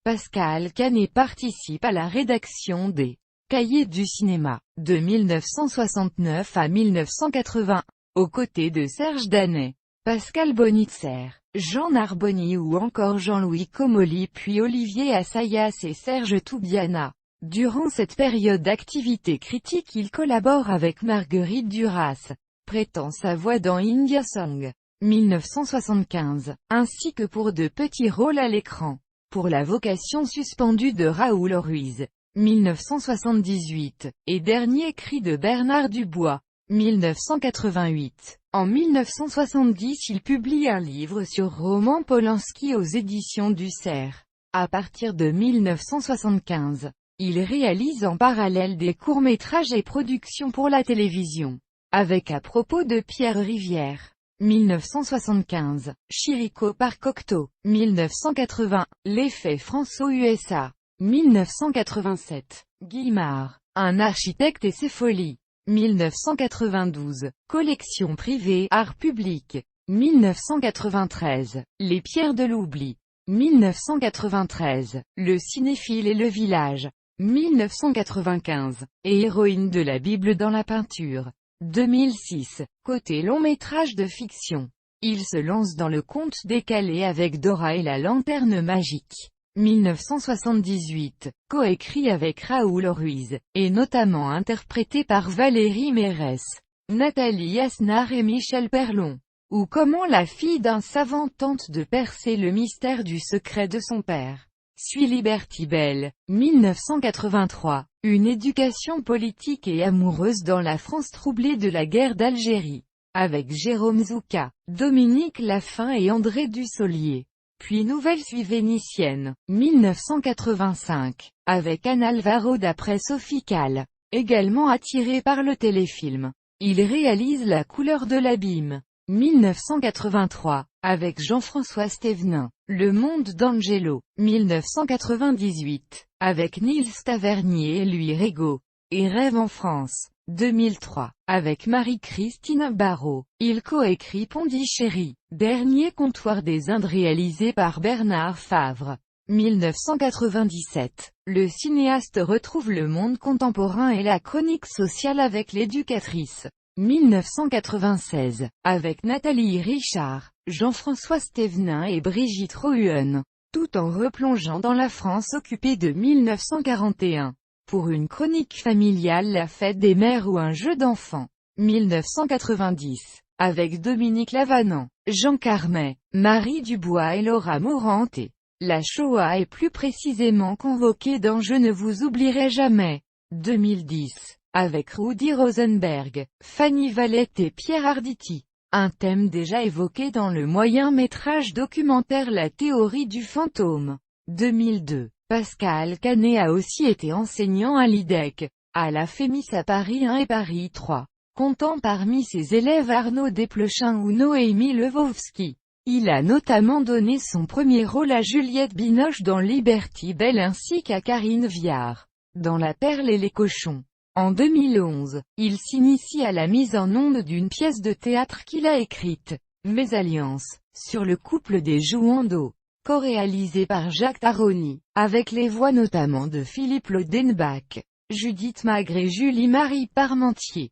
Pascal Canet participe à la rédaction des Cahiers du cinéma, de 1969 à 1980, aux côtés de Serge Danet, Pascal Bonitzer, Jean Narboni ou encore Jean-Louis Comolli puis Olivier Assayas et Serge Toubiana. Durant cette période d'activité critique il collabore avec Marguerite Duras, prêtant sa voix dans India Song, 1975, ainsi que pour de petits rôles à l'écran, pour La vocation suspendue de Raoul Ruiz, 1978, et Dernier cri de Bernard Dubois, 1988. En 1970 il publie un livre sur Roman Polanski aux éditions du Cerf. À partir de 1975, il réalise en parallèle des courts-métrages et productions pour la télévision. Avec À propos de Pierre Rivière, 1975, Chirico par Cocteau, 1980, L'effet François USA, 1987, Guimard, un architecte et ses folies, 1992, Collection privée, Art public, 1993, Les pierres de l'oubli, 1993, Le cinéphile et le village, 1995, et Héroïne de la Bible dans la peinture, 2006, côté long métrage de fiction. Il se lance dans le conte décalé avec Dora et la lanterne magique. 1978, coécrit avec Raoul Ruiz, et notamment interprété par Valérie Mérès, Nathalie Asnar et Michel Perlon. Ou Comment la fille d'un savant tente de percer le mystère du secret de son père. Suit Liberty Bell, 1983, une éducation politique et amoureuse dans la France troublée de la guerre d'Algérie, avec Jérôme Zouka, Dominique Laffin et André Dussolier. Puis Nouvelle Suite vénitienne, 1985, avec Anne Alvaro d'après Sophie Calle, également attiré par le téléfilm. Il réalise La couleur de l'abîme, 1983, avec Jean-François Stévenin, Le monde d'Angelo, 1998, avec Nils Tavernier et Louis Rego, et Rêve en France, 2003, avec Marie-Christine Barrault. Il coécrit Pondichéry, Dernier comptoir des Indes réalisé par Bernard Favre, 1997. Le cinéaste retrouve le monde contemporain et la chronique sociale avec L'éducatrice, 1996, avec Nathalie Richard, Jean-François Stévenin et Brigitte Rohuen, tout en replongeant dans la France occupée de 1941. Pour une chronique familiale La fête des mères ou Un jeu d'enfant, 1990, avec Dominique Lavanant, Jean Carmet, Marie Dubois et Laura Morante. La Shoah est plus précisément convoquée dans Je ne vous oublierai jamais, 2010, avec Rudy Rosenberg, Fanny Valette et Pierre Arditi. Un thème déjà évoqué dans le moyen-métrage documentaire La théorie du fantôme, 2002. Pascal Canet a aussi été enseignant à l'IDEC, à la FEMIS à Paris 1 et Paris 3, comptant parmi ses élèves Arnaud Desplechin ou Noémie Lvovsky. Il a notamment donné son premier rôle à Juliette Binoche dans Liberty Bell ainsi qu'à Karine Viard, dans La perle et les cochons. En 2011, il s'initie à la mise en onde d'une pièce de théâtre qu'il a écrite, Mésalliance, sur le couple des Jouandeau, co-réalisé par Jacques Taroni, avec les voix notamment de Philippe Lodenbach, Judith Magre et Julie-Marie Parmentier.